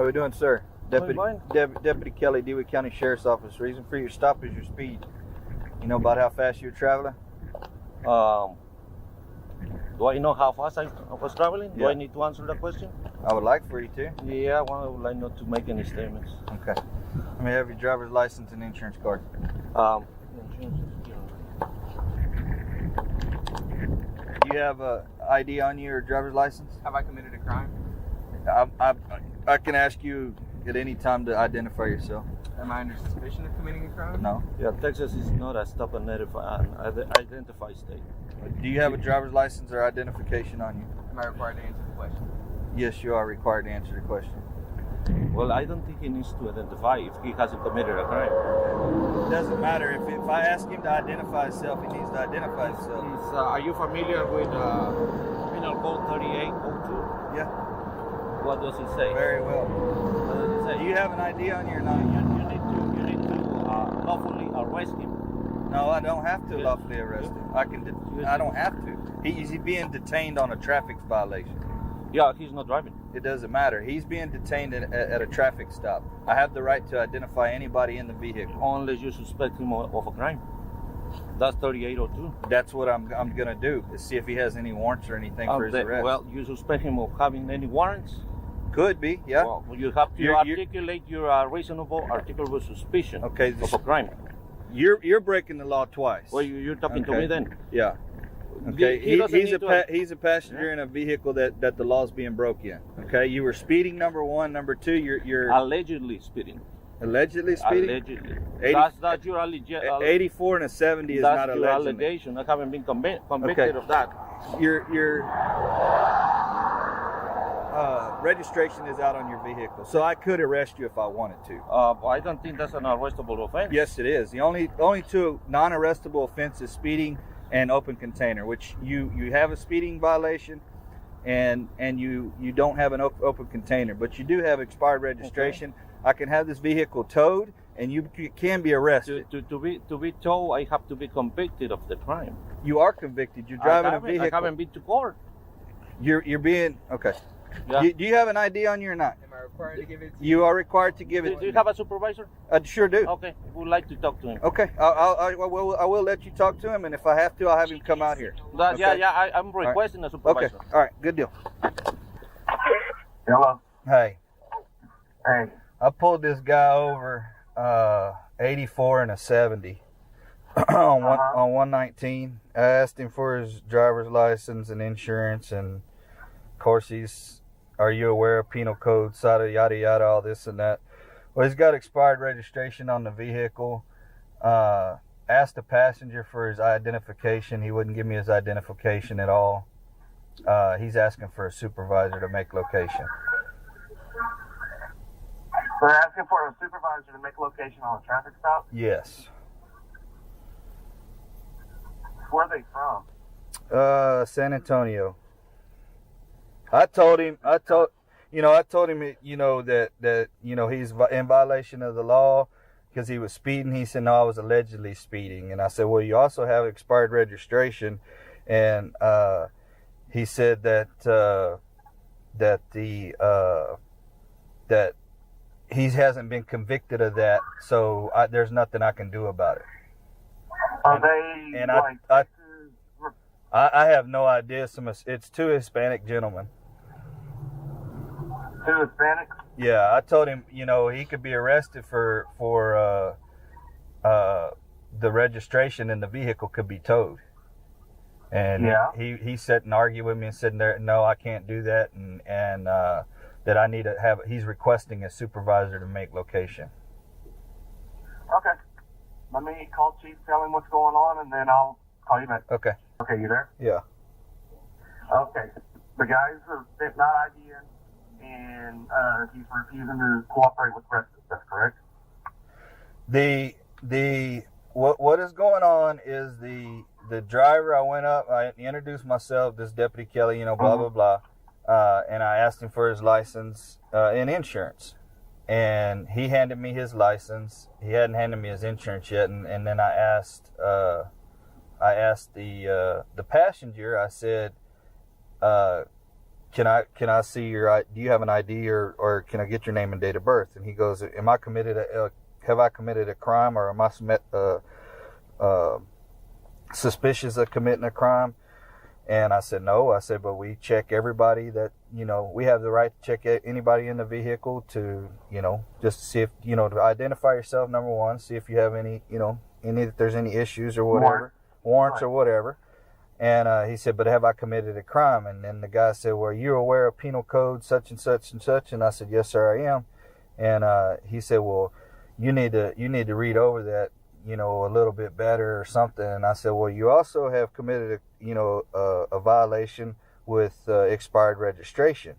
How we doing, sir? Fine. Deputy Kelly, Dewey County Sheriff's Office. Reason for your stop is your speed. You know about how fast you're traveling? Do I know how fast I was traveling? Do Yeah. I need to answer that question? I would like for you to. Yeah, well, I would like not to make any statements. Okay. Let me have your driver's license and insurance card. Insurance is here. Do you have a ID on your driver's license? Have I committed a crime? I can ask you at any time to identify yourself. Am I under suspicion of committing a crime? No. Yeah, Texas is not a stop and identify state. Do you have a driver's license or identification on you? Am I required to answer the question? Yes, you are required to answer the question. Well, I don't think he needs to identify if he hasn't committed a crime. It doesn't matter. If I ask him to identify himself, he needs to identify himself. Are you familiar with Penal Code 3802? Yeah, What does it say? very well. What does it say? Do you have an ID on you or not? You need to lawfully arrest him. No, I don't have to lawfully arrest him. I don't have to. He's being detained on a traffic violation. Yeah, he's not driving. It doesn't matter. He's being detained at a traffic stop. I have the right to identify anybody in the vehicle. Unless you suspect him of a crime. That's 3802. That's what I'm gonna do, is see if he has any warrants or anything for his arrest. Well, you suspect him of having any warrants? Could be, yeah. Well, you have to articulate your reasonable articulable suspicion of a crime. You're breaking the law twice. Well, you're talking to me then. Yeah. Okay. He's a passenger Yeah. in a vehicle that the law's being broke in. Okay. You were speeding, number one. Number two, you're Allegedly speeding. allegedly speeding. Allegedly. 80 That's your 84 and a 70 is that's not your allegedly. allegation. I haven't been convicted of that. Your registration is out on your vehicle, so I could arrest you if I wanted to. I don't think that's an arrestable offense. Yes, it is. The only two non-arrestable offenses: speeding and open container. Which you have a speeding violation, and you don't have an open container, but you do have expired registration. Okay. I can have this vehicle towed, and you can be arrested. To be towed, I have to be convicted of the crime. You are convicted. You're driving a vehicle. I haven't been to court. You're being okay. Yeah. Do you have an ID on you or not? Am I required to give it to You are required to give it. Do you have a supervisor? I sure do. Okay, would like to talk to him. Okay, I will let you talk to him, and if I have to, I'll have him come out here. Okay? Yeah, I'm requesting a supervisor. Okay, all right, good deal. Hello. Hey, Hey. I pulled this guy over, 84 and a 70 on 119. I asked him for his driver's license and insurance, and of course are you aware of penal code, yada yada, all this and that. Well, he's got expired registration on the vehicle. Asked the passenger for his identification. He wouldn't give me his identification at all. He's asking for a supervisor to make location. They're asking for a supervisor to make location on a traffic stop? Yes. Where are they from? San Antonio. I told him, that he's in violation of the law because he was speeding. He said, no, I was allegedly speeding. And I said, well, you also have expired registration. And he said that he hasn't been convicted of that, so there's nothing I can do about it. Are they and like I have no idea. It's two Hispanic gentlemen. two Hispanics? Yeah, I told him, he could be arrested for the registration, and the vehicle could be towed. And he sat and argued with me and said, no, I can't do that, and that I need to have. He's requesting a supervisor to make location. Okay. Let me call Chief, tell him what's going on, and then I'll call you back. Okay. Okay, you there? Yeah. Okay. The guys are not IDing, and he's refusing to cooperate with the rest of us. That's correct? What is going on is the driver. I went up. I introduced myself. This Deputy Kelly. Blah blah blah. And I asked him for his license and insurance, and he handed me his license. He hadn't handed me his insurance yet, and then I asked the passenger. I said, can I see your, do you have an ID or can I get your name and date of birth? And he goes, have I committed a crime, or am I suspicious of committing a crime? And I said, no. I said, but we check everybody that, we have the right to check anybody in the vehicle to, just to see if, to identify yourself, number one, see if you have any, if there's any issues or whatever, warrants or whatever. And he said, but have I committed a crime? And then the guy said, well, you're aware of penal code such and such and such? And I said, yes, sir, I am. And he said, well, you need to read over that, a little bit better or something. And I said, well, you also have committed a violation with expired registration.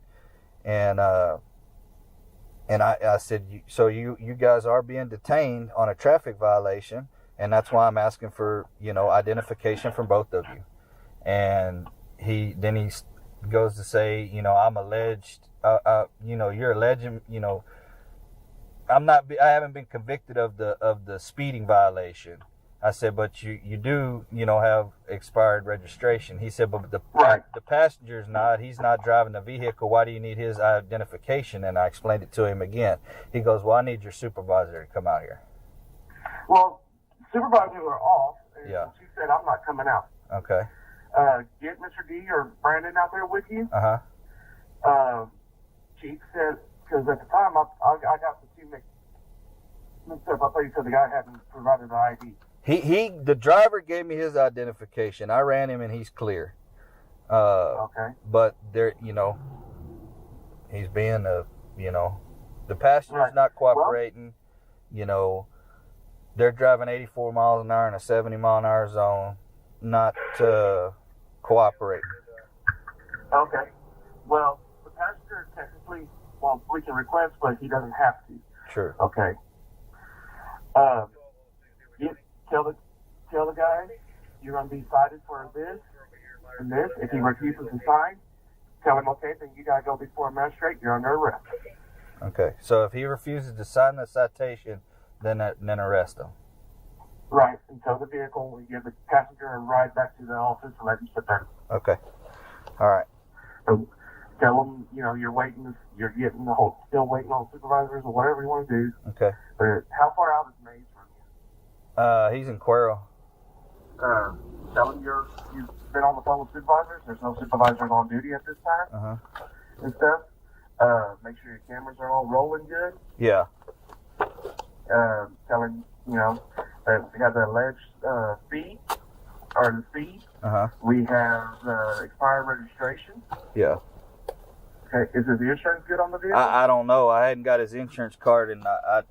And I said, so you guys are being detained on a traffic violation, and that's why I'm asking for, identification from both of you. And he goes to say, I'm alleged, you're alleging, I haven't been convicted of the speeding violation. I said, but you do, have expired registration. He said, but the passenger's not. He's not driving the vehicle. Why do you need his identification? And I explained it to him again. He goes, well, I need your supervisor to come out here. Well, supervisors are off. And Yeah. She said, I'm not coming out. Okay. Get Mr. D or Brandon out there with you. Chief said, because at the time I got the two mixed up. I thought you said the guy hadn't provided the ID. The driver gave me his identification. I ran him and he's clear. Okay. But there, he's being the passenger's not cooperating. They're driving 84 miles an hour in a 70 mile an hour zone, not cooperating. Okay. Well, the passenger technically, we can request, but he doesn't have to. Sure. Okay. Tell the guy you're going to be cited for this and this. If he refuses to sign, tell him, okay, then you got to go before a magistrate. You're under arrest. Okay. So if he refuses to sign the citation, then arrest him. Right. And tow the vehicle. We give the passenger a ride back to the office and let him sit there. Okay. All right. So tell him, you're waiting. You're getting still waiting on supervisors or whatever you want to do. Okay. But how far out is Maze from you? He's in Cuero. Tell him you've been on the phone with supervisors. There's no supervisors on duty at this time. And stuff. Make sure your cameras are all rolling good. Yeah. Tell him, that we have the alleged speed. We have expired registration. Yeah. Okay. Is his insurance good on the vehicle? I don't know. I hadn't got his insurance card, and I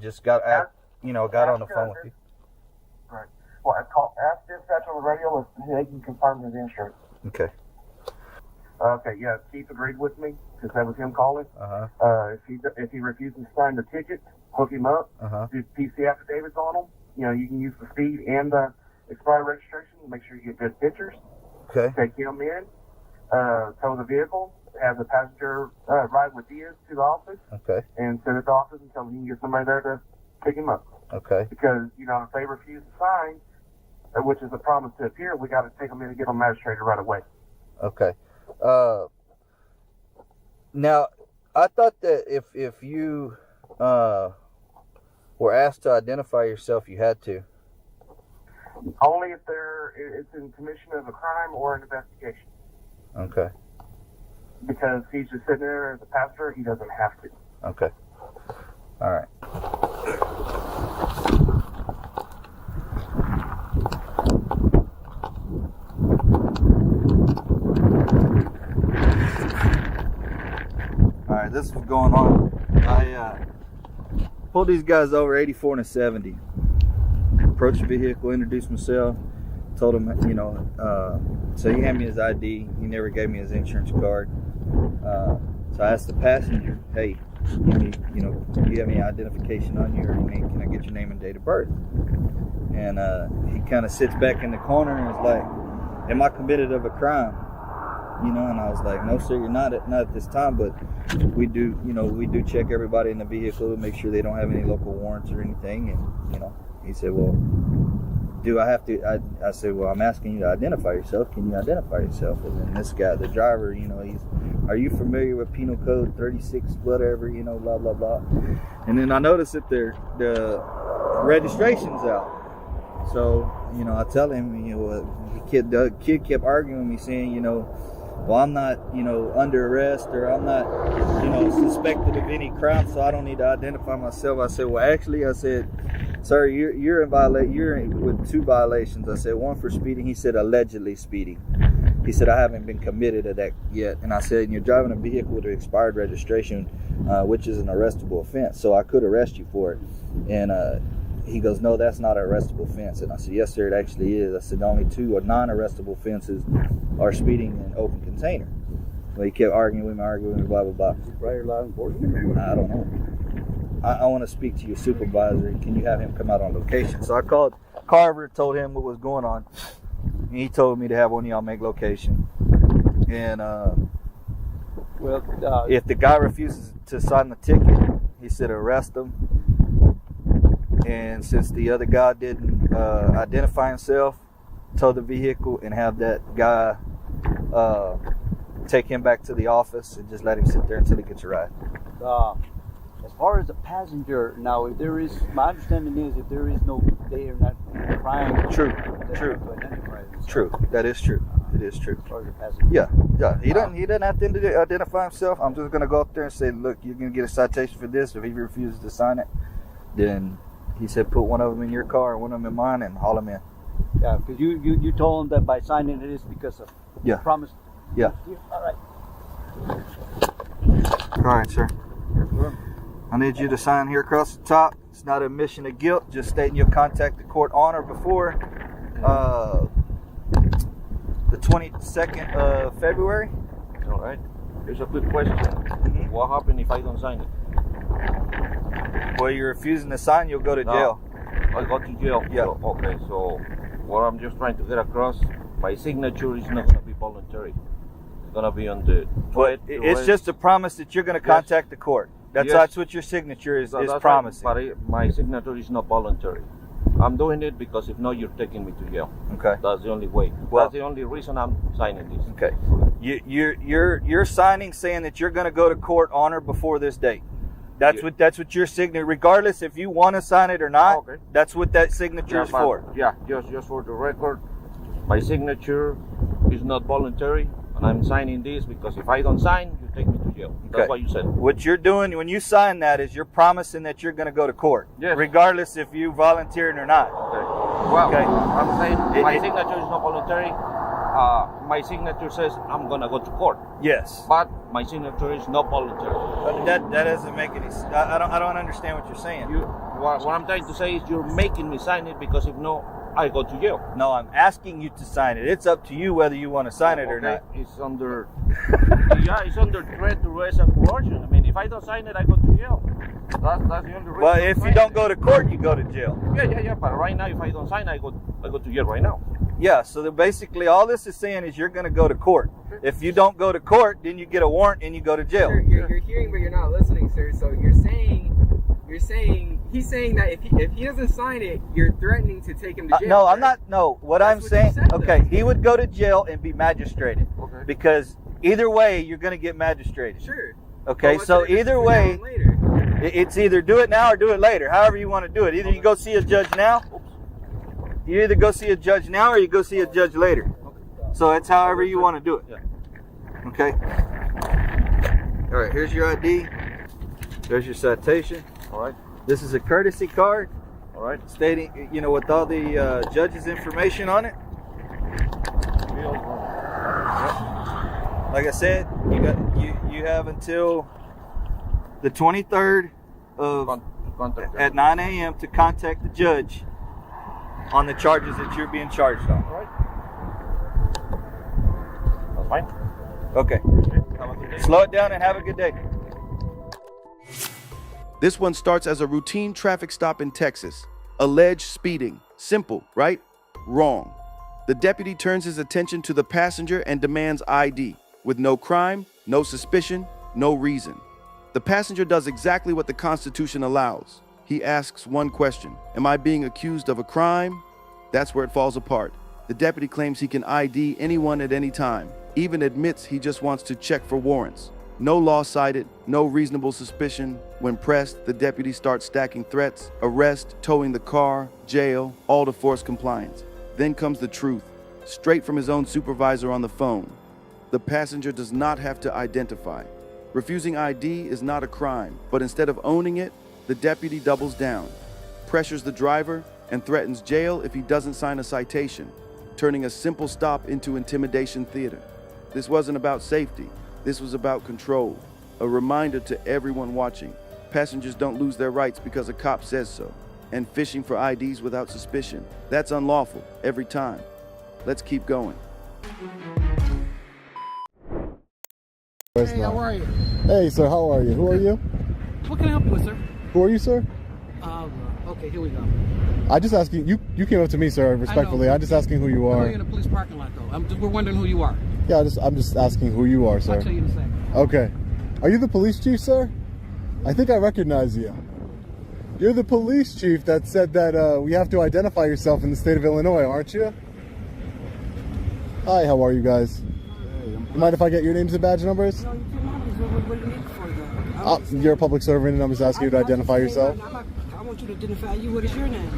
just got on the phone with you. Right. Well, ask dispatch on the radio if they can confirm his insurance. Okay. Okay. Yeah. Chief agreed with me because that was him calling. If he refuses to sign the ticket, hook him up. Do PC affidavits on him. You can use the speed and the expired registration. Make sure you get good pictures. Okay. Take him in. Tow the vehicle. Have the passenger ride with Diaz to the office. Okay. And send it to the office until he can get somebody there to pick him up. Okay. Because, if they refuse to sign, which is a promise to appear, we got to take them in and get them magistrated right away. Okay. Now, I thought that if you were asked to identify yourself, you had to. Only if it's in commission of a crime or an investigation. Okay. Because he's just sitting there as a passenger, he doesn't have to. Okay. All right. All right, this is what's going on. I pulled these guys over 84 and a 70. Approached the vehicle, introduced myself, told him, so he handed me his ID. He never gave me his insurance card. So I asked the passenger, hey, do you have any identification on you, or can I get your name and date of birth? And he kind of sits back in the corner and is like, am I committed of a crime? And I was like, no, sir, you're not at this time, but we do check everybody in the vehicle to make sure they don't have any local warrants or anything. And, he said, well, do I have to? I said, well, I'm asking you to identify yourself. Can you identify yourself? And then this guy, the driver, are you familiar with Penal Code 36, whatever, blah, blah, blah. And then I noticed that the registration's out. So, I tell him, the kid kept arguing with me saying, well, I'm not, under arrest, or I'm not, suspected of any crime, so I don't need to identify myself. I said, well, actually, sir, you're with 2 violations. I said, 1 for speeding. He said, allegedly speeding. He said, I haven't been committed to that yet. And I said, you're driving a vehicle with expired registration, which is an arrestable offense, so I could arrest you for it. And he goes, no, that's not an arrestable offense. And I said, yes, sir, it actually is. I said, only 2 are non-arrestable offenses are speeding and open container. Well, he kept arguing with me, blah, blah, blah. Prior law enforcement? I don't know. I want to speak to your supervisor. Can you have him come out on location? So I called Carver, told him what was going on. And he told me to have one of y'all make location. And if the guy refuses to sign the ticket, he said arrest him. And since the other guy didn't identify himself, tow the vehicle and have that guy take him back to the office and just let him sit there until he gets a ride. As far as the passenger, now, my understanding is if there is no, they are not crime. True. That is true. It is true. As far as the passenger. Yeah. He doesn't have to identify himself. I'm just gonna go up there and say, look, you're gonna get a citation for this. If he refuses to sign it, then he said put one of them in your car and one of them in mine and haul them in. Yeah, because you told him that by signing it is because of promise. Yeah. All right, sir. I need you to sign here across the top. It's not an admission of guilt, just stating you'll contact the court on or before the 22nd of February. All right. Here's a quick question. Mm-hmm. What happens if I don't sign it? Well, you're refusing to sign, you'll go to jail. I go to jail? Yeah. Okay, so what I'm just trying to get across, my signature is not going to be voluntary. It's going to be on the... It's just a promise that you're going to contact the court. That's what your signature is promising. Right, but my signature is not voluntary. I'm doing it because if not, you're taking me to jail. Okay. That's the only way. That's the only reason I'm signing this. Okay. You're signing saying that you're going to go to court on or before this date. That's what your signature, regardless if you want to sign it or not. Okay. That's what that signature is for. Yeah, just for the record, my signature is not voluntary, and I'm signing this because if I don't sign, you take me to jail. That's what you said. What you're doing when you sign that is you're promising that you're going to go to court, regardless if you volunteered or not. Okay. Well, I'm saying my signature is not voluntary. My signature says I'm going to go to court. Yes. But my signature is not voluntary. That doesn't make any sense. I don't understand what you're saying. What I'm trying to say is you're making me sign it because if no, I go to jail. No, I'm asking you to sign it. It's up to you whether you want to sign it or not. It's under it's under threat, duress, and coercion. I mean, if I don't sign it, I go to jail. That's the only reason. Well, if you don't go to court, you go to jail. Yeah. But right now, if I don't sign, I go to jail right now. Yeah. So basically, all this is saying is you're going to go to court. If you don't go to court, then you get a warrant and you go to jail. Sir, you're hearing, but you're not listening, sir. So he's saying that if he doesn't sign it, you're threatening to take him to jail. No, I'm not. No, what I'm saying, he would go to jail and be magistrated. Okay. Because either way, you're going to get magistrated. Sure. Okay, so either way, it's either do it now or do it later. However you want to do it. Either you go see a judge now. You either go see a judge now or you go see a judge later. So it's however you want to do it. Okay. All right. Here's your ID. There's your citation. All right. This is a courtesy card. All right. Stating, with all the judge's information on it. Like I said, you have until the 23rd at 9 a.m. to contact the judge on the charges that you're being charged on. All right. That's fine. Okay. Slow it down and have a good day. This one starts as a routine traffic stop in Texas. Alleged speeding. Simple, right? Wrong. The deputy turns his attention to the passenger and demands ID. With no crime, no suspicion, no reason. The passenger does exactly what the Constitution allows. He asks one question. Am I being accused of a crime? That's where it falls apart. The deputy claims he can ID anyone at any time, even admits he just wants to check for warrants. No law cited, no reasonable suspicion. When pressed, the deputy starts stacking threats, arrest, towing the car, jail, all to force compliance. Then comes the truth, straight from his own supervisor on the phone. The passenger does not have to identify. Refusing ID is not a crime, but instead of owning it, the deputy doubles down, pressures the driver, and threatens jail if he doesn't sign a citation, turning a simple stop into intimidation theater. This wasn't about safety. This was about control. A reminder to everyone watching. Passengers don't lose their rights because a cop says so. And fishing for IDs without suspicion, that's unlawful every time. Let's keep going. Hey, how are you? Hey, sir, how are you? Who are you? What can I help you with, sir? Who are you, sir? Okay, here we go. I just asking you came up to me, sir, respectfully. I'm just asking who you I know are. you're in a police parking lot, though. We're wondering who you are. Yeah, I'm just asking who you are, sir. I'll tell you in a second. Okay. Are you the police chief, sir? I think I recognize you. You're the police chief that said that we have to identify yourself in the state of Illinois, aren't you? Hi, how are you guys? You mind if I get your names and badge numbers? No, you cannot. What do you need for, though? You're a public servant, and I'm just asking you to identify yourself. I want you to identify you. What is your name?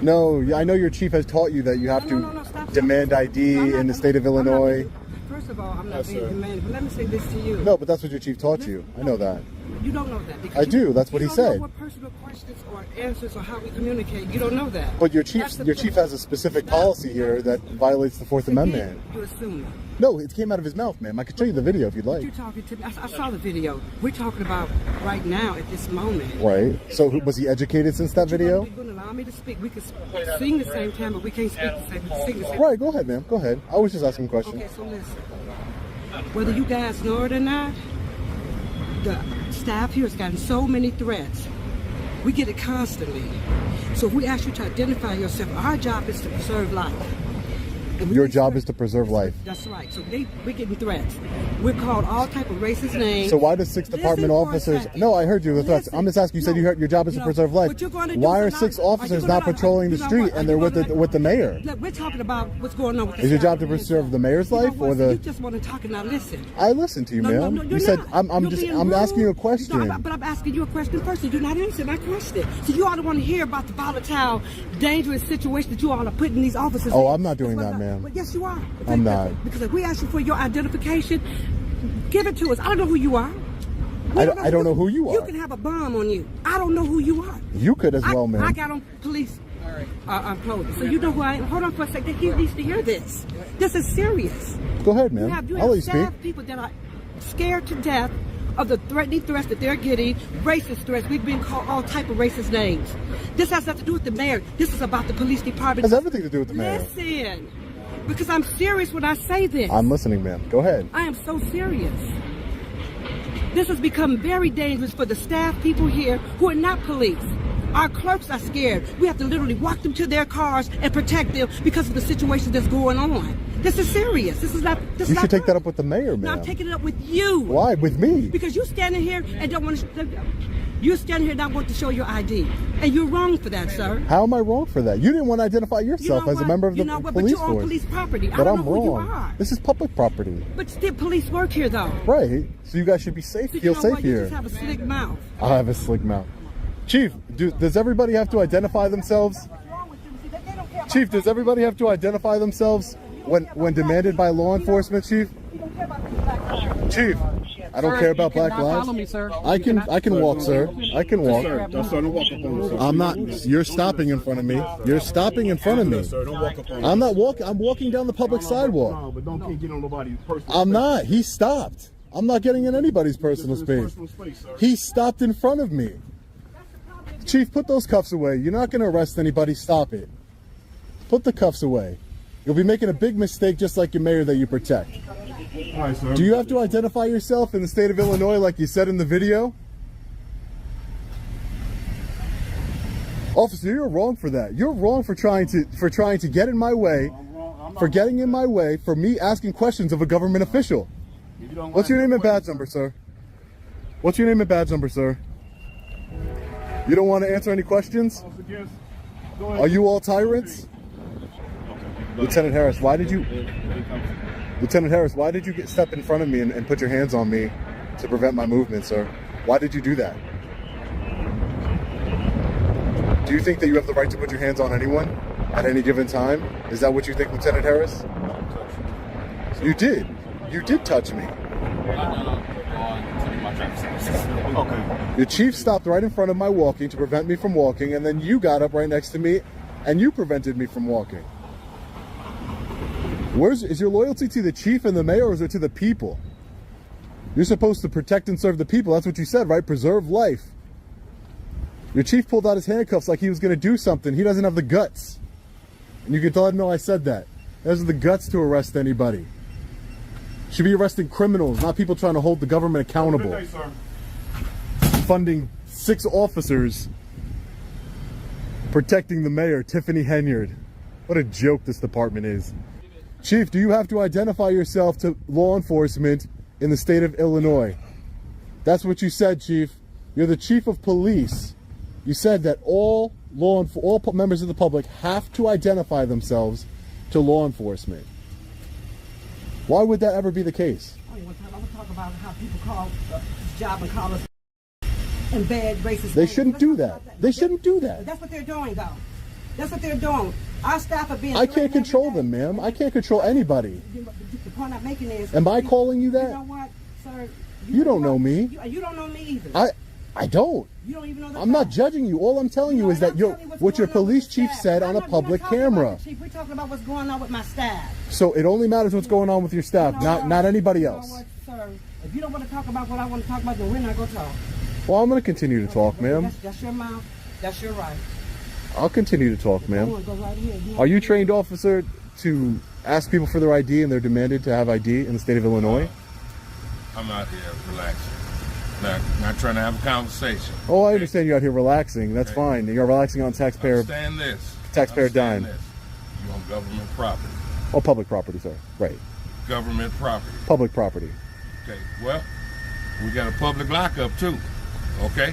No, I know your chief has taught you that you have to demand ID in the state of Illinois. First of all, I'm not being demanding, but let me say this to you. No, but that's what your chief taught you. I know that. You don't know that. Because I do. That's what he said. You don't know what personal questions or answers or how we communicate. You don't know that. But your chief has a specific policy here that violates the Fourth Amendment. You assume that. No, it came out of his mouth, ma'am. I could show you the video if you'd like. You're talking to me. I saw the video. We're talking about right now at this moment. Right. So was he educated since that video? You're going to allow me to speak. We can sing the same time, but we can't speak the same. Right. Go ahead, ma'am. Go ahead. I was just asking a question. Okay, so listen. Whether you guys know it or not, the staff here has gotten so many threats. We get it constantly. So if we ask you to identify yourself, our job is to preserve life. Your job is to preserve life. That's right. So we're getting threats. We're called all type of racist names. So why does 6 department officers? No, I heard you. The threats. I'm just asking. You said your job is to preserve life. Why are 6 officers not patrolling the street and they're with the mayor? Look, we're talking about what's going on with the Is your job to preserve the mayor's life or the? You just want to talk and not listen. I listened to you, ma'am. You said I'm asking you a question. But I'm asking you a question first. You do not answer my question. So you ought to want to hear about the volatile, dangerous situation that you all are putting these officers in. Oh, I'm not doing that, ma'am. Well, yes, you are. I'm not. Because if we ask you for your identification, give it to us. I don't know who you are. I don't know who you are. You can have a bomb on you. I don't know who you are. You could as well, ma'am. I got on police clothing. So you know who I am. Hold on for a second. He needs to hear this. This is serious. Go ahead, ma'am. I'll let you speak. People that are scared to death of the threatening threats that they're getting, racist threats. We've been called all type of racist names. This has nothing to do with the mayor. This is about the police department. It has everything to do with the mayor. Listen. Because I'm serious when I say this. I'm listening, ma'am. Go ahead. I am so serious. This has become very dangerous for the staff people here who are not police. Our clerks are scared. We have to literally walk them to their cars and protect them because of the situation that's going on. This is serious. This is not. You should take that up with the mayor, ma'am. No, I'm taking it up with you. Why? With me? Because you're standing here and don't want to. You're standing here and not want to show your ID, and you're wrong for that, sir. How am I wrong for that? You didn't want to identify yourself as a member of the police force. But you're on police property. But I'm wrong. This is public property. But still, police work here, though. Right. So you guys should be safe. So Feel safe here. You just have a slick mouth. I have a slick mouth. Chief, does everybody have to identify themselves? Chief, does everybody have to identify themselves when demanded by law enforcement, Chief? Chief, I don't care about black lives. Follow me, sir. I can walk, sir. I can walk. Sir, don't walk up on me, sir. I'm not. You're stopping in front of me. You're stopping in front of me. Sir, don't walk up on me. I'm not walking. I'm walking down the public sidewalk. No, but don't get on nobody's personal I'm space. not. He stopped. I'm not getting in anybody's personal space. He stopped in front of me. Chief, put those cuffs away. You're not going to arrest anybody. Stop it. Put the cuffs away. You'll be making a big mistake just like your mayor that you protect. All right, sir. Do you have to identify yourself in the state of Illinois like you said in the video? Officer, you're wrong for that. You're wrong for trying to get in my way, for getting in my way, for me asking questions of a government official. What's your name and badge number, sir? What's your name and badge number, sir? You don't want to answer any questions? Are you all tyrants? Lieutenant Harris, why did you... Lieutenant Harris, why did you step in front of me and put your hands on me to prevent my movement, sir? Why did you do that? Do you think that you have the right to put your hands on anyone at any given time? Is that what you think, Lieutenant Harris? You did. You did touch me. Okay. Your chief stopped right in front of my walking to prevent me from walking, and then you got up right next to me and you prevented me from walking. Is your loyalty to the chief and the mayor, or is it to the people? You're supposed to protect and serve the people. That's what you said, right? Preserve life. Your chief pulled out his handcuffs like he was going to do something. He doesn't have the guts. And you can let him know I said that. He doesn't have the guts to arrest anybody. Should be arresting criminals, not people trying to hold the government accountable. Good day, sir. Funding 6 officers protecting the mayor, Tiffany Henyard. What a joke this department is. Chief, do you have to identify yourself to law enforcement in the state of Illinois? That's what you said, Chief. You're the chief of police. You said that all members of the public have to identify themselves to law enforcement. Why would that ever be the case? I want to talk about how people call this job and call us and bad racist. They shouldn't do that. They shouldn't do that. That's what they're doing, though. That's what they're doing. Our staff are being... I can't control them, ma'am. I can't control anybody. The point I'm making is... Am I calling you that? You know what, sir? You don't know me. You don't know me either. I don't. You don't even know the I'm not judging you. All I'm telling you is that what your police chief said on a public camera. Chief, we're talking about what's going on with my staff. So it only matters what's going on with your staff, not anybody else. You know what, sir? If you don't want to talk about what I want to talk about, then we're not going to talk. Well, I'm going to continue to talk, ma'am. That's your mouth. That's your right. I'll continue to talk, ma'am. Are you trained officer to ask people for their ID and they're demanded to have ID in the state of Illinois? I'm out here relaxing. Not trying to have a conversation. Oh, I understand you're out here relaxing. That's fine. You're relaxing on taxpayer dime. You're on government property. Oh, public property, sir. Right. Government property. Public property. Okay. Well, we got a public lockup too. Okay.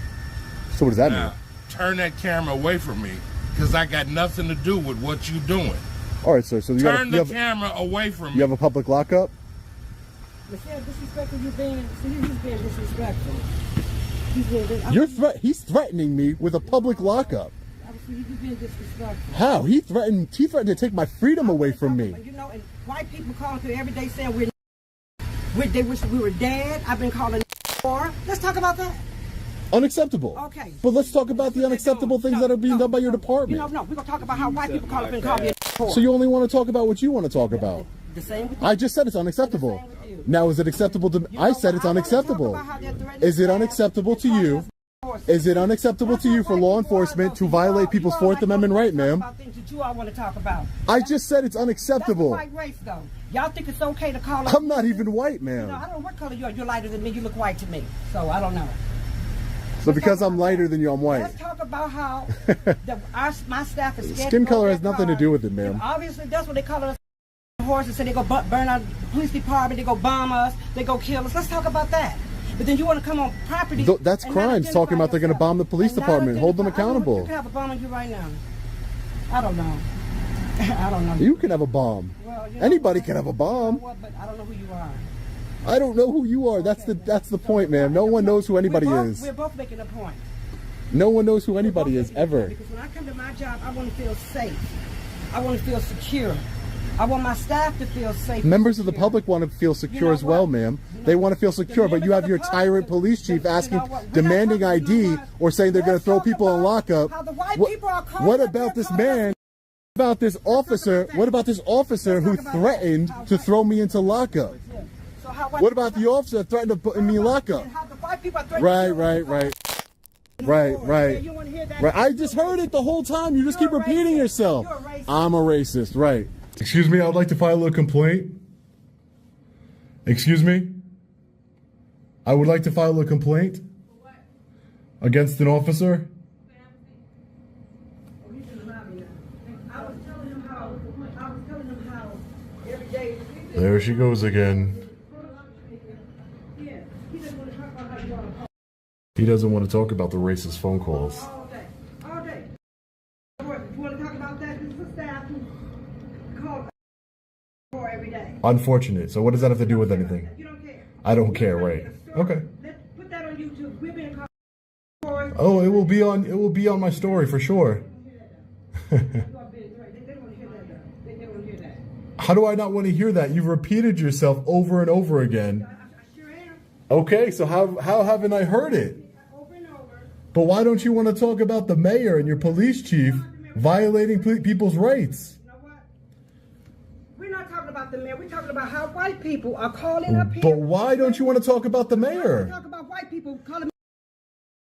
So what does that mean? Turn that camera away from me, because I got nothing to do with what you're doing. All right, sir. So you turn the camera away from me. You have a public lockup? Michelle, disrespectful, he's being disrespectful. He's threatening me with a public lockup. Obviously, he's being disrespectful. How? He threatened to take my freedom away from me. You know, and white people calling through every day saying they wish we were dead. I've been calling for. Let's talk about that. Unacceptable. Okay. But let's talk about the unacceptable things that are being done by your department. No, we're going to talk about how white people call me So you only want to talk about what you want to talk about. The same with you. I just said it's unacceptable. Now, is it acceptable to... I said it's unacceptable. Is it unacceptable to you? Is it unacceptable to you for law enforcement to violate people's Fourth Amendment right, ma'am? I just said it's unacceptable. That's white race, though. Y'all think it's okay to call us... I'm not even white, ma'am. I don't know what color you are. You're lighter than me. You look white to me. So, I don't know. So because I'm lighter than you, I'm white. Let's talk about how my staff is scared. Skin color has nothing to do with it, ma'am. Obviously, that's what they call us. Horses say they go burn out the police department, they go bomb us, they go kill us. Let's talk about that. But then you want to come on property. That's crimes, talking about they're going to bomb the police department. Hold them accountable. You can have a bomb on you right now. I don't know. I don't know. You can have a bomb. Well, anybody can have a bomb. You know what, but I don't know who you are. I don't know who you are. That's the point, ma'am. No one knows who anybody is. We're both making a point. No one knows who anybody is, ever. Because when I come to my job, I want to feel safe. I want to feel secure. I want my staff to feel safe. Members of the public want to feel secure as well, ma'am. They want to feel secure, but you have your tyrant police chief demanding ID or saying they're going to throw people in lockup. What about this man? What about this officer? What about this officer who threatened to throw me into lockup? What about the officer that threatened to put me in lockup? Right. I just heard it the whole time. You just keep repeating yourself. I'm a racist, right. Excuse me, I would like to file a complaint. Excuse me? I would like to file a complaint against an officer. There she goes again. He doesn't want to talk about the racist phone calls. Unfortunate. So what does that have to do with anything? You don't care. I don't care, right? Okay. Let's put that on YouTube. We're being called. Oh, it will be on my story for sure. How do I not want to hear that? You've repeated yourself over and over again. I sure am. Okay, so how haven't I heard it? Over and over. But why don't you want to talk about the mayor and your police chief violating people's rights? You know what? We're not talking about the mayor. We're talking about how white people are calling up here. But why don't you want to talk about the We're mayor? talking about white people calling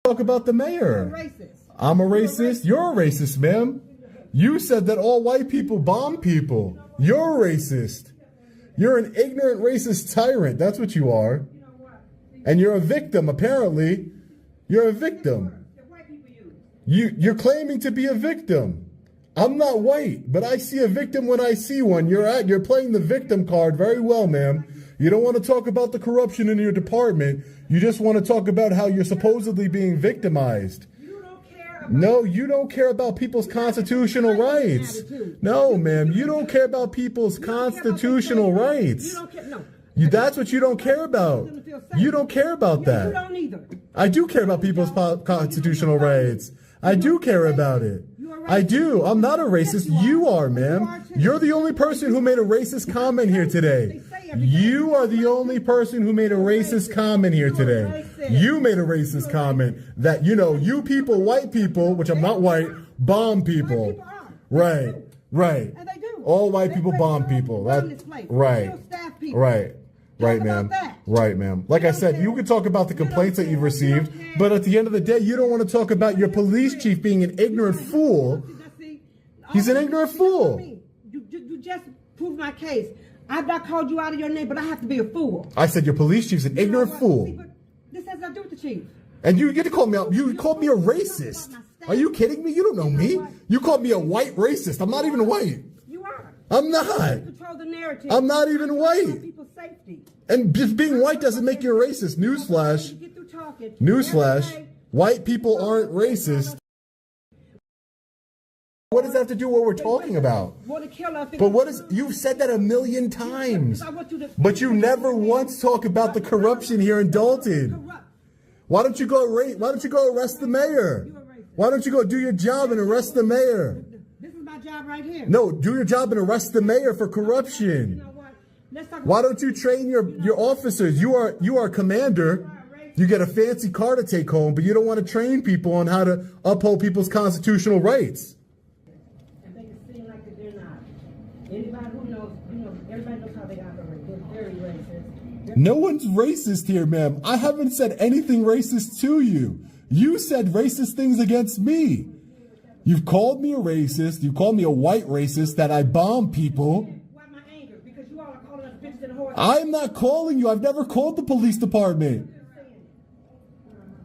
Talk about the mayor. racist. I'm a racist. You're a racist, ma'am. You said that all white people bomb people. You're a racist. You're an ignorant racist tyrant. That's what you are. And you're a victim, apparently. You're a victim. You're claiming to be a victim. I'm not white, but I see a victim when I see one. You're playing the victim card very well, ma'am. You don't want to talk about the corruption in your department. You just want to talk about how you're supposedly being victimized. No, you don't care about people's constitutional rights. No, ma'am, you don't care about people's constitutional rights. That's what you don't care about. You don't care about that. You don't either. I do care about people's constitutional rights. I do care about it. I do. I'm not a racist. You are, ma'am. You're the only person who made a racist comment here today. You are the only person who made a racist comment here today. You made a racist comment that, you people, white people, which I'm not white, bomb people. Right, right. And they do. All white people bomb people. Right, right. Right, ma'am. Right, ma'am. Like I said, you can talk about the complaints that you've received, but at the end of the day, you don't want to talk about your police chief being an ignorant fool. He's an ignorant fool. You just proved my case. I've not called you out of your name, but I have to be a fool. I said your police chief's an ignorant fool. This has nothing to do with the chief. And you get to call me out. You called me a racist. Are you kidding me? You don't know me. You called me a white racist. I'm not even white. You are. I'm not. Control the narrative. I'm not even white. People's safety. And just being white doesn't make you a racist. Newsflash. Newsflash. White people aren't racist. What does that have to do with what we're talking about? But you've said that a million times. But you never once talk about the corruption here in Dalton. Why don't you go arrest the mayor? Why don't you go do your job and arrest the mayor? This is my job right here. No, do your job and arrest the mayor for corruption. Why don't you train your officers? You are a commander. You get a fancy car to take home, but you don't want to train people on how to uphold people's constitutional rights. Anybody who knows, everybody knows how they operate. They're very racist. No one's racist here, ma'am. I haven't said anything racist to you. You said racist things against me. You've called me a racist. You called me a white racist, that I bomb people. Why my anger? Because you all are calling us bitches and whores. I'm not calling you. I've never called the police department.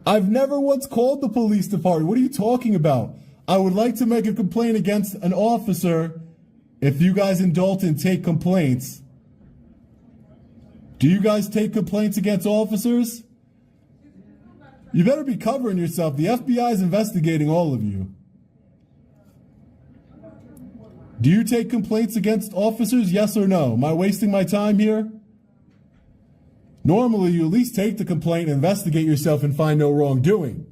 I've never once called the police department. What are you talking about? I would like to make a complaint against an officer. If you guys in Dalton take complaints, do you guys take complaints against officers? You better be covering yourself. The FBI is investigating all of you. Do you take complaints against officers? Yes or no? Am I wasting my time here? Normally, you at least take the complaint, investigate yourself, and find no wrongdoing.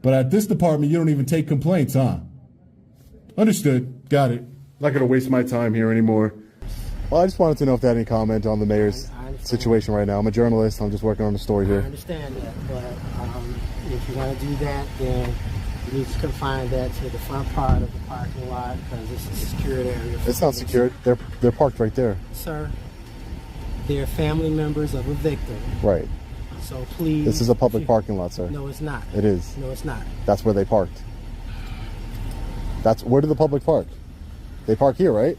But at this department, you don't even take complaints, huh? Understood. Got it. Not going to waste my time here anymore. Well, I just wanted to know if they had any comment on the mayor's situation right now. I'm a journalist. I'm just working on the story here. I understand that, but if you want to do that, then you need to confine that to the front part of the parking lot because it's a secured area. It's not secured. They're parked right there. Sir, they're family members of a victim. Right. So please. This is a public parking lot, sir. No, it's not. It is. No, it's not. That's where they parked. Where do the public park? They park here, right?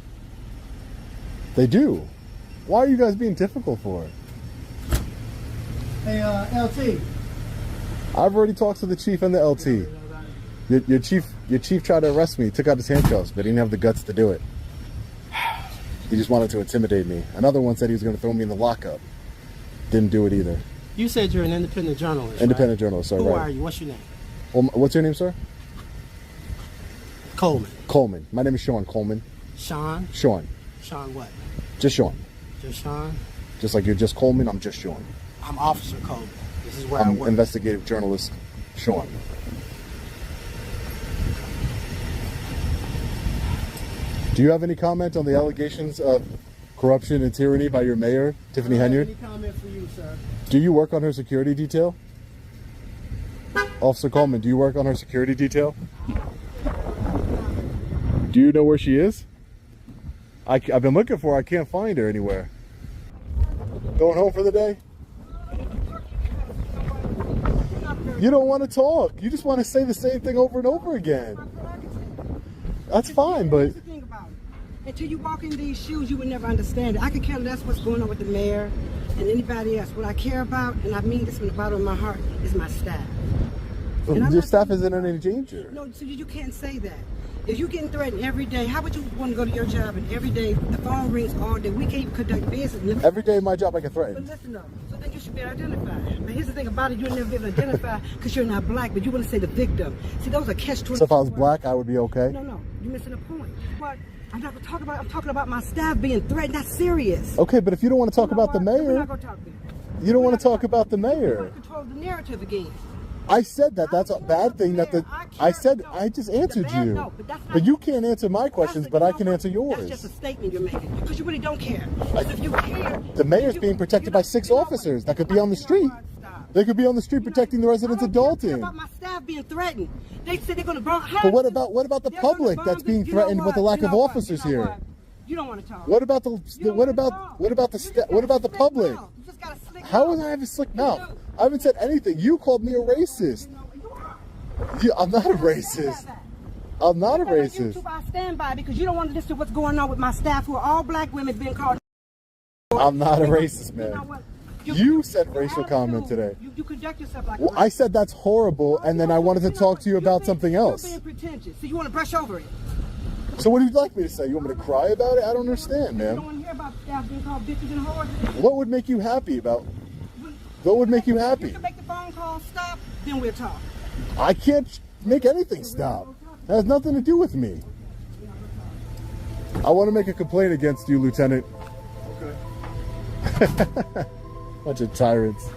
They do. Why are you guys being difficult for it? Hey, LT. I've already talked to the chief and the LT. Your chief tried to arrest me, took out his handcuffs, but he didn't have the guts to do it. He just wanted to intimidate me. Another one said he was going to throw me in the lockup. Didn't do it either. You said you're an independent journalist, Independent journalist, sir. Who right. are you? What's your name? Well, what's your name, sir? Coleman. Coleman. My name is Sean Coleman. Sean? Sean. Sean what? Just Sean. Just Sean? Just like you're just Coleman, I'm just Sean. I'm Officer Coleman. This is where I I'm work. investigative journalist Sean. Do you have any comment on the allegations of corruption and tyranny by your mayor, Tiffany Henyard? Any comment for you, sir? Do you work on her security detail? Officer Coleman, do you work on her security detail? Do you know where she is? I've been looking for her. I can't find her anywhere. Going home for the day? You don't want to talk. You just want to say the same thing over and over again. That's fine, but... Until you walk in these shoes, you would never understand it. I could care less what's going on with the mayor and anybody else. What I care about, and I mean this from the bottom of my heart, is my staff. Your staff isn't in any danger. No, so you can't say that. If you're getting threatened every day, how would you want to go to your job and every day the phone rings all day? We can't even conduct business. Every day in my job I get threatened. But listen though, so then you should be identified. But here's the thing about it, you'll never be able to identify because you're not black, but you want to say the victim. See, those are catch-22. So if I was black, I would be okay? No, you're missing the point. But I'm talking about my staff being threatened. That's serious. Okay, but if you don't want to talk about the mayor, we're not gonna talk then. You don't want to talk about the mayor. You control the narrative again. I said that that's a bad thing. I just answered you. But you can't answer my questions, but I can answer yours. That's just a statement you're making because you really don't care. If you care, the mayor's being protected by 6 officers that could be on the street. They could be on the street protecting the residents of Dalton. About my staff being threatened. They said they're going to burn. But what about the public that's being threatened with the lack of officers here? You don't want to talk. What about the public? How would I have a slick mouth? I haven't said anything. You called me a racist. I'm not a racist. I'm not a racist. YouTube, I stand by because you don't want to listen to what's going on with my staff who are all black women being called. I'm not a racist, man. You said racial comment today. You conduct yourself like I said that's horrible, and then I wanted to talk to you about something else. You're being pretentious, so you want to brush over it. So what would you like me to say? You want me to cry about it? I don't understand, man. You don't want to hear about staff being called bitches and whores. What would make you happy about? What would make you happy? You can make the phone call stop, then we'll talk. I can't make anything stop. It has nothing to do with me. I want to make a complaint against you, Lieutenant. Okay. Bunch of tyrants.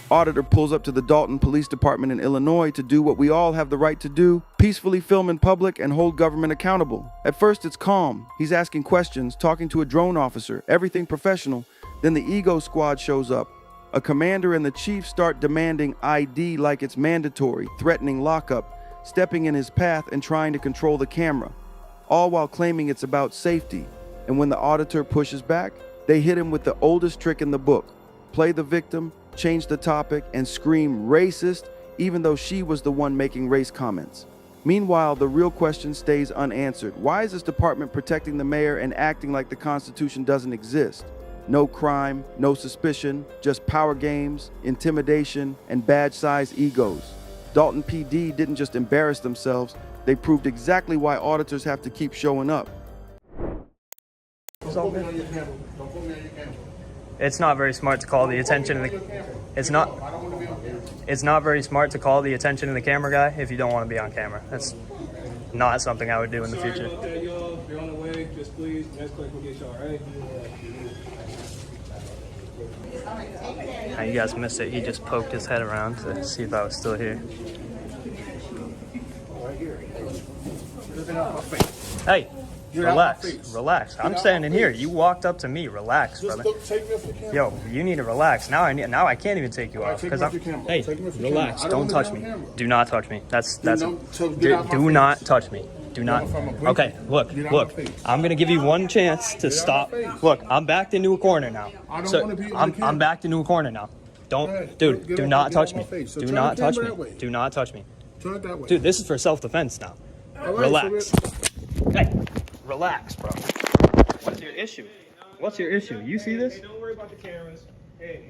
Auditor pulls up to the Dalton Police Department in Illinois to do what we all have the right to do, peacefully film in public and hold government accountable. At first it's calm. He's asking questions, talking to a drone officer, everything professional. Then the ego squad shows up. A commander and the chief start demanding ID like it's mandatory, threatening lockup, stepping in his path and trying to control the camera, all while claiming it's about safety. And when the auditor pushes back, they hit him with the oldest trick in the book. Play the victim, change the topic, and scream racist, even though she was the one making race comments. Meanwhile, the real question stays unanswered. Why is this department protecting the mayor and acting like the Constitution doesn't exist? No crime, no suspicion, just power games, intimidation, and badge-sized egos. Dalton PD didn't just embarrass themselves, they proved exactly why auditors have to keep showing up. It's not very smart to call the attention of the... It's not very smart to call the attention of the camera guy if you don't want to be on camera. That's not something I would do in the future. You're on the way. Just please, next click will get y'all, right? Now you guys missed it. He just poked his head around to see if I was still here. Hey, relax. I'm standing here. You walked up to me. Relax, brother. Yo, you need to relax. Now I can't even take you off because I'm. Hey, relax. Don't touch me. Do not touch me. Do not touch me. Do not. Okay, look. I'm gonna give you one chance to stop. Look, I'm backed into a corner now. So I'm backed into a corner now. Dude, do not touch me. Do not touch me. Do not touch me. Dude, this is for self-defense now. Relax. Hey, relax, bro. What's your issue? What's your issue? You see this? Don't worry about the cameras. Hey,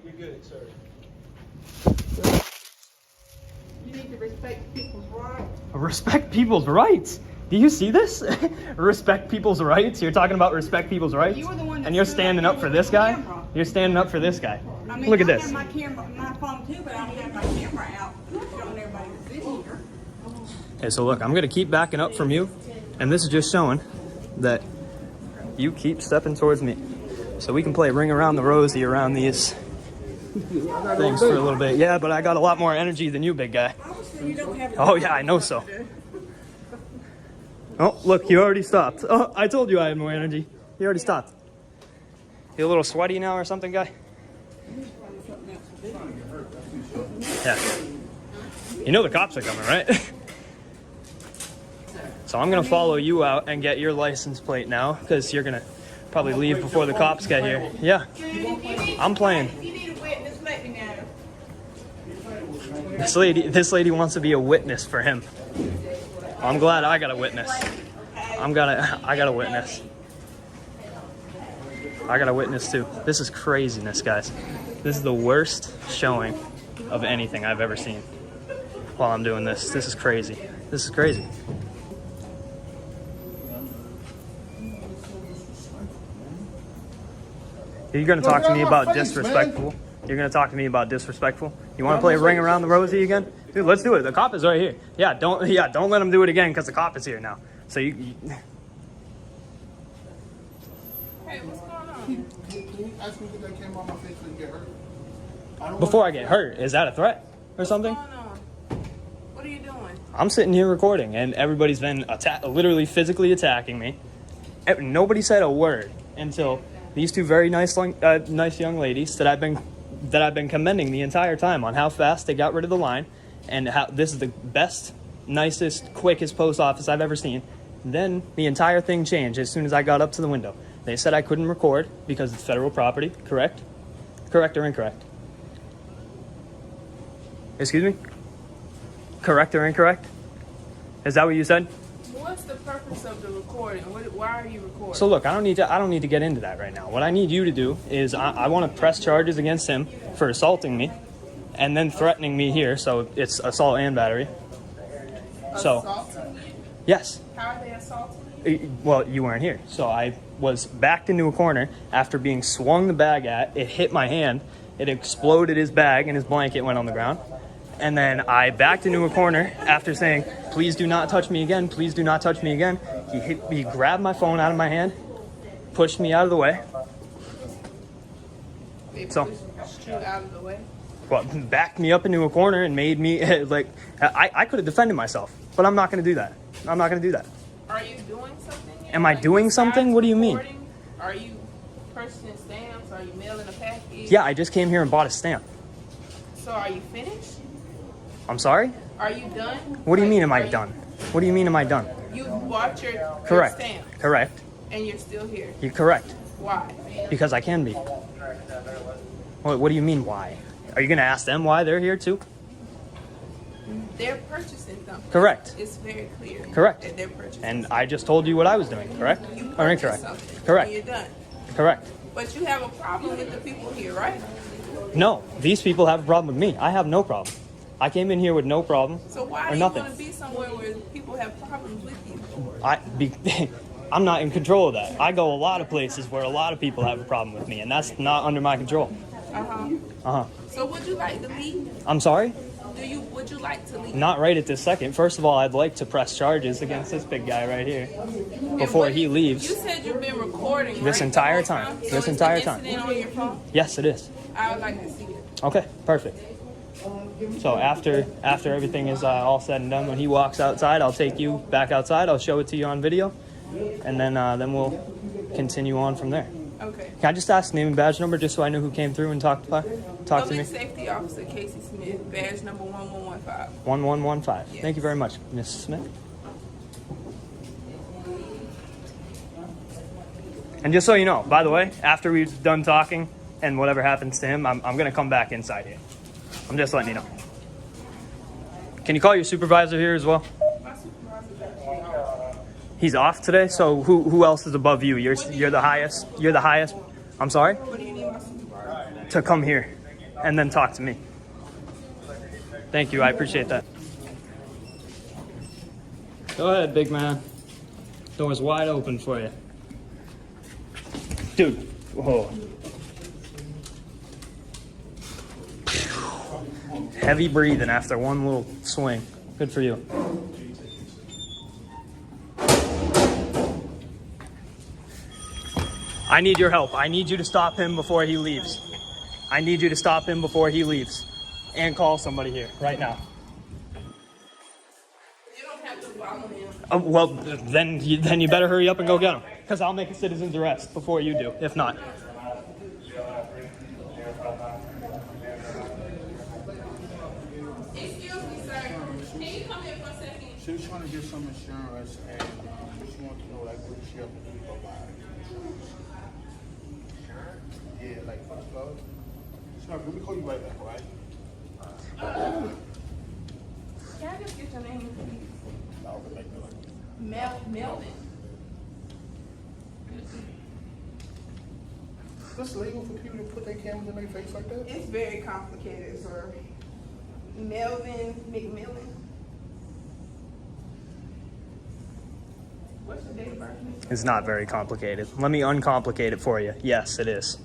you're good, sir. You need to respect people's rights. Respect people's rights? Do you see this? Respect people's rights? You're talking about respect people's rights? And you're standing up for this guy? You're standing up for this guy. Look at this. I have my phone too, but I don't have my camera out showing everybody that's in here. Okay, so look, I'm gonna keep backing up from you, and this is just showing that You keep stepping towards me. So we can play Ring Around the Rosie around these things for a little bit. Yeah, but I got a lot more energy than you, big guy. Oh, yeah, I know so. Oh, look, you already stopped. Oh, I told you I had more energy. You already stopped. You a little sweaty now or something, guy? Yeah. You know the cops are coming, right? So I'm going to follow you out and get your license plate now, because you're going to probably leave before the cops get here. Yeah. I'm playing. This lady wants to be a witness for him. I'm glad I got a witness. I got a witness. I got a witness too. This is craziness, guys. This is the worst showing of anything I've ever seen while I'm doing this. This is crazy. This is crazy. You're going to talk to me about disrespectful? You're going to talk to me about disrespectful? You want to play Ring Around the Rosie again? Dude, let's do it. The cop is right here. Yeah, don't let him do it again because the cop is here now. So you Hey, what's going on? Can you ask me if that came on my face so you get hurt? Before I get hurt, is that a threat or something? What's going on? What are you doing? I'm sitting here recording and everybody's been literally physically attacking me. Nobody said a word until these two very nice young ladies that I've been commending the entire time on how fast they got rid of the line and how this is the best, nicest, quickest post office I've ever seen. Then the entire thing changed as soon as I got up to the window. They said I couldn't record because it's federal property, correct? Correct or incorrect? Excuse me? Correct or incorrect? Is that what you said? What's the purpose of the recording? Why are you recording? So look, I don't need to get into that right now. What I need you to do is I want to press charges against him for assaulting me and then threatening me here, so it's assault and battery. Assaulting you? Yes. How are they assaulting you? Well, you weren't here. So I was backed into a corner after being swung the bag at. It hit my hand. It exploded his bag and his blanket went on the ground. And then I backed into a corner after saying, please do not touch me again. Please do not touch me again. He grabbed my phone out of my hand, pushed me out of the way. They pushed you out of the way? Well, backed me up into a corner and made me, I could have defended myself, but I'm not going to do that. I'm not going to do that. Are you doing something? Am I doing something? What do you mean? Are you purchasing stamps? Are you mailing a package? Yeah, I just came here and bought a stamp. So are you finished? I'm sorry? Are you done? What do you mean, am I done? What do you mean, am I done? You bought your Correct. stamp. Correct. And you're still here. You're correct. Why? Because I can be. What do you mean, why? Are you going to ask them why they're here too? They're purchasing something. Correct. It's very clear. Correct. That they're purchasing. And I just told you what I was doing, correct? You Or incorrect? something, Correct. And you're done. Correct. But you have a problem with the people here, right? No, these people have a problem with me. I have no problem. I came in here with no problem. So why or do you nothing. want to be somewhere where people have problems with you? I'm not in control of that. I go a lot of places where a lot of people have a problem with me, and that's not under my control. So would you like to leave? I'm sorry? Would you like to leave? Not right at this second. First of all, I'd like to press charges against this big guy right here before he leaves. You said you've been recording This entire time. So This is entire the time. incident on your phone? Yes, it is. I would like to see it. Okay, perfect. So after everything is all said and done, when he walks outside, I'll take you back outside. I'll show it to you on video, and then we'll continue on from there. Okay. Can I just ask name and badge number just so I know who came through and talked to me? Public Safety Officer Casey Smith, badge number 1115. 1115. Yes. Thank you very much, Miss Smith. And just so you know, by the way, after we're done talking and whatever happens to him, I'm going to come back inside here. I'm just letting you know. Can you call your supervisor here as well? My supervisor's He's off today, so who else is above you? You're the highest. You're the highest. I'm sorry? What do you need my supervisor? To come here and then talk to me. Thank you. I appreciate that. Go ahead, big man. Door's wide open for you. Dude. Whoa. Heavy breathing after one little swing. Good for you. I need your help. I need you to stop him before he leaves. I need you to stop him before he leaves. And call somebody here right now. You don't have to follow him. Well, then you better hurry up and go get him. Because I'll make a citizen's arrest before you do, if not. Excuse me, sir. Can you come here for a second? She was trying to get some insurance and she wanted to know like what she have to do about it. Yeah, like for the club. Sorry, let me call you right back, all right? Can I just get your name, please? Melvin. Is this legal for people to put their cameras in their face like that? It's very complicated, sir. Melvin McMillan. What's your date of birth? It's not very complicated. Let me uncomplicate it for you. Yes, it is.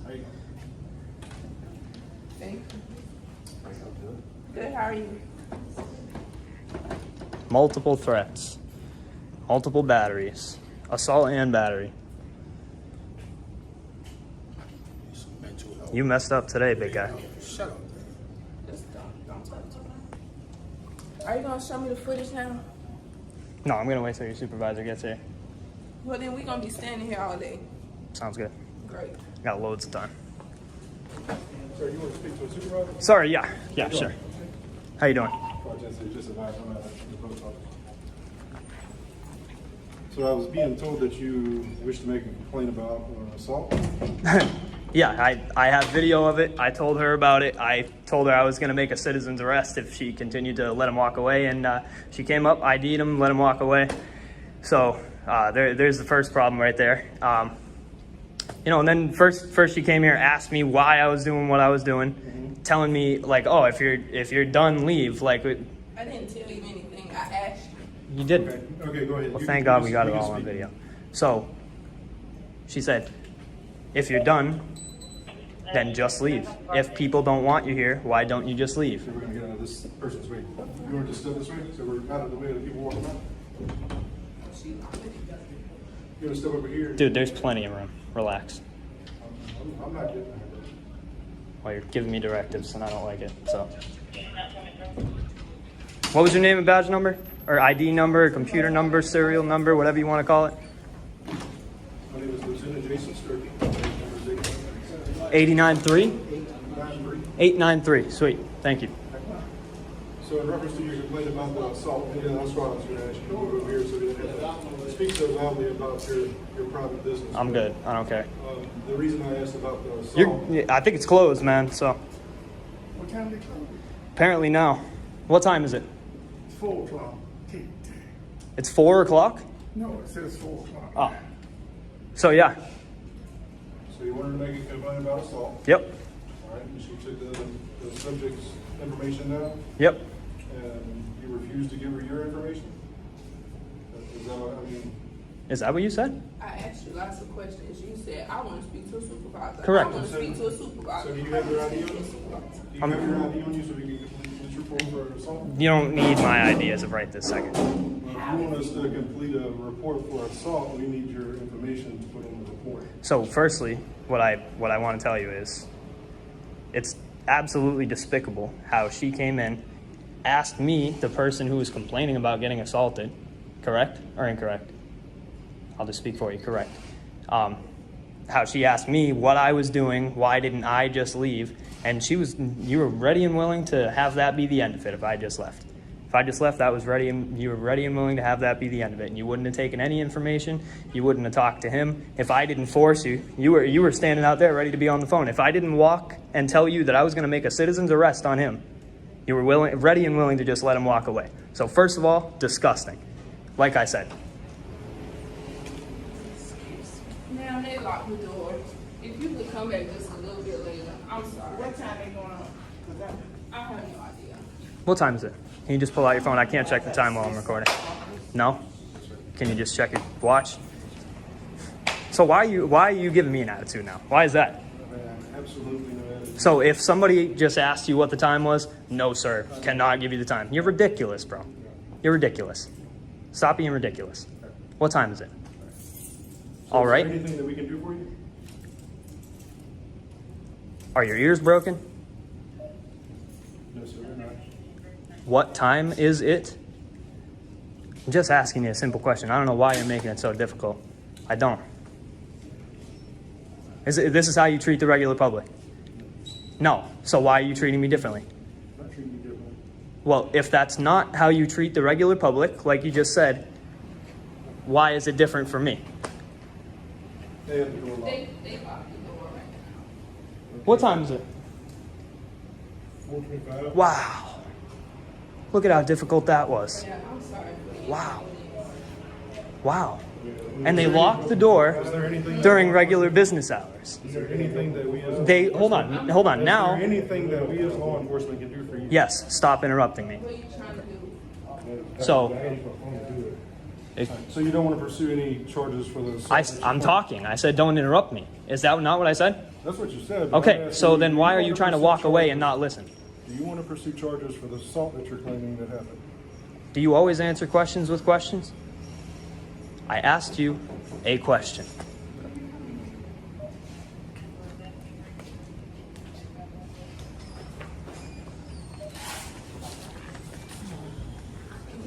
Thank you. Good, how are you? Multiple threats. Multiple batteries. Assault and battery. You messed up today, big guy. Shut up. Just don't talk to me. Are you gonna show me the footage now? No, I'm gonna wait till your supervisor gets here. Well, then we're gonna be standing here all day. Sounds good. Great. Got loads done. Sir, you want to speak to a supervisor? Sorry, yeah, sure. How you doing? Just advise I'm at the post office. So I was being told that you wish to make a complaint about assault. Yeah, I have video of it. I told her about it. I told her I was going to make a citizen's arrest if she continued to let him walk away, and she came up, ID'd him, let him walk away. So there's the first problem right there. And then first she came here, asked me why I was doing what I was doing, telling me like, oh, if you're done, leave. Like, I didn't tell you anything. I asked you. You did. Okay, go ahead. Well, thank God we got it all on video. So she said, if you're done, then just leave. If people don't want you here, why don't you just leave? So we're going to get out of this person's way. You want to just step this way so we're out of the way of the people walking out? You want to step over here? Dude, there's plenty of room. Relax. I'm not getting that. Well, you're giving me directives and I don't like it, so. What was your name and badge number? Or ID number, computer number, serial number, whatever you want to call it? My name is Lieutenant Jason Sturkey. 893? 893, sweet, thank you. So in reference to your complaint about the assault, that's what I was going to ask you to move over here so we don't have to speak so loudly about your private business. I'm good, I don't care. The reason I asked about the assault... I think it's closed, man, so. What time did they close? Apparently now. What time is it? It's 4 o'clock. It's 4 o'clock? No, it says 4 o'clock. Oh. So yeah. So you wanted to make a complaint about assault? Yep. All right, and she took the subject's information down? Yep. And you refused to give her your information? Is that what I mean? Is that what you said? I asked you lots of questions. You said, I want to speak to a supervisor. Correct. I want to speak to a supervisor. So do you have your ID on you? Do you have your ID on you so we can complete this report for assault? You don't need my ID as of right this second. If you want us to complete a report for assault, we need your information to put in the report. So firstly, what I want to tell you is it's absolutely despicable how she came in, asked me, the person who was complaining about getting assaulted, correct or incorrect? I'll just speak for you, correct. How she asked me what I was doing, why didn't I just leave? And you were ready and willing to have that be the end of it if I just left. If I just left, you were ready and willing to have that be the end of it. And you wouldn't have taken any information. You wouldn't have talked to him. If I didn't force you, you were standing out there ready to be on the phone. If I didn't walk and tell you that I was going to make a citizen's arrest on him, you were ready and willing to just let him walk away. So first of all, disgusting. Like I said. Now they locked the door. If you could come back just a little bit later, I'm sorry. What time they going on? I have no idea. What time is it? Can you just pull out your phone? I can't check the time while I'm recording. No? Can you just check your watch? So why are you giving me an attitude now? Why is that? Absolutely no attitude. So if somebody just asked you what the time was, no sir, cannot give you the time. You're ridiculous, bro. You're ridiculous. Stop being ridiculous. What time is it? So All right. Is there anything that we can do for you? Are your ears broken? No, sir, they're not. What time is it? I'm just asking you a simple question. I don't know why you're making it so difficult. I don't. This is how you treat the regular public? No. So why are you treating me differently? I'm not treating you differently. Well, if that's not how you treat the regular public, like you just said, why is it different for me? They have the door locked. They locked the door right now. What time is it? 4:25. Wow. Look at how difficult that was. Yeah, I'm sorry for you. Wow. Wow. And they locked the door during regular business hours. Is there anything that we as They, hold on. Is there Now, anything that we as law enforcement can do for you? yes, stop interrupting me. What are you trying to do? So, So you don't want to pursue any charges for the... I'm talking. I said don't interrupt me. Is that not what I said? That's what you said. but I'm Okay, asking so you, then do why are want you to trying to pursue walk away charges- and not listen? Do you want to pursue charges for the assault that you're claiming that happened? Do you always answer questions with questions? I asked you a question.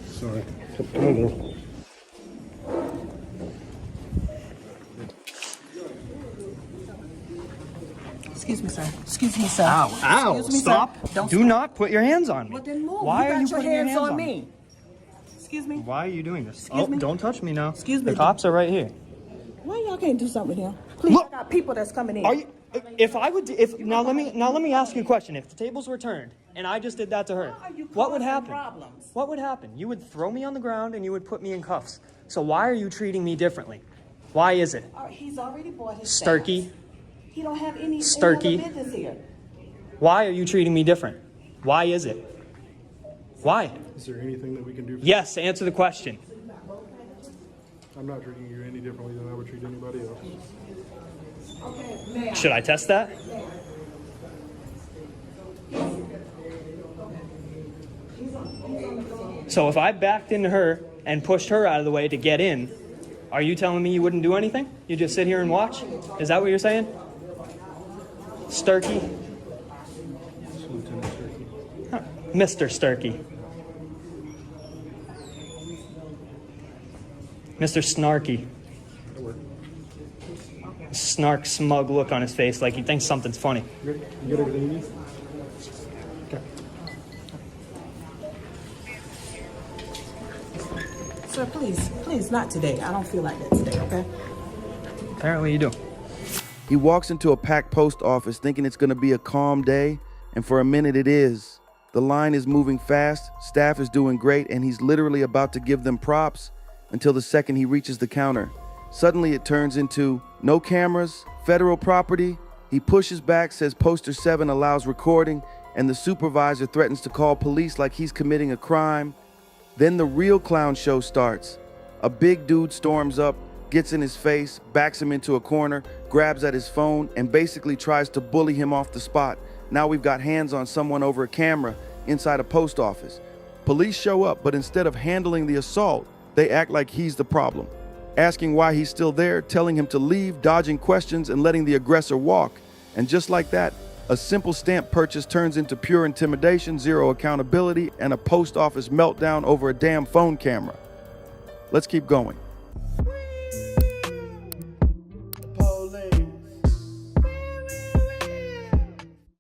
Sorry. Come on, girl. Excuse me, sir. Excuse me, sir. Ow, ow, Excuse me, stop. Sir. Don't Do not put your hands on me. Well, then move. Why you are got you your putting hands, your hands on on me? Excuse me. Why are you doing this? Excuse me? Don't touch me now. Excuse me. The cops are right here. Why y'all can't do something with him? Please, I got people that's coming in. Are you? If I would, if now let me ask you a question. If the tables were turned and I just did that to her, what would happen? Problems. What would happen? You would throw me on the ground and you would put me in cuffs. So why are you treating me differently? Why is it? He's already bought his Sturkey. staff. He don't have any Sturkey. other business here. Why are you treating me different? Why is it? Why? Is there anything that we can do for Yes, answer the question. I'm not treating you any differently than I would treat anybody else. Should I test that? So if I backed into her and pushed her out of the way to get in, are you telling me you wouldn't do anything? You just sit here and watch? Is that what you're saying? Sturkey? It's Lieutenant Sturkey. Huh. Mr. Sturkey. Mr. Snarky. Snark, smug look on his face like he thinks something's funny. You get everything you need? Okay. Sir, please, not today. I don't feel like that today, okay? Apparently you do. He walks into a packed post office thinking it's going to be a calm day, and for a minute it is. The line is moving fast, staff is doing great, and he's literally about to give them props until the second he reaches the counter. Suddenly it turns into no cameras, federal property. He pushes back, says poster 7 allows recording, and the supervisor threatens to call police like he's committing a crime. Then the real clown show starts. A big dude storms up, gets in his face, backs him into a corner, grabs at his phone, and basically tries to bully him off the spot. Now we've got hands on someone over a camera inside a post office. Police show up, but instead of handling the assault, they act like he's the problem, asking why he's still there, telling him to leave, dodging questions, and letting the aggressor walk. And just like that, a simple stamp purchase turns into pure intimidation, zero accountability, and a post office meltdown over a damn phone camera. Let's keep going.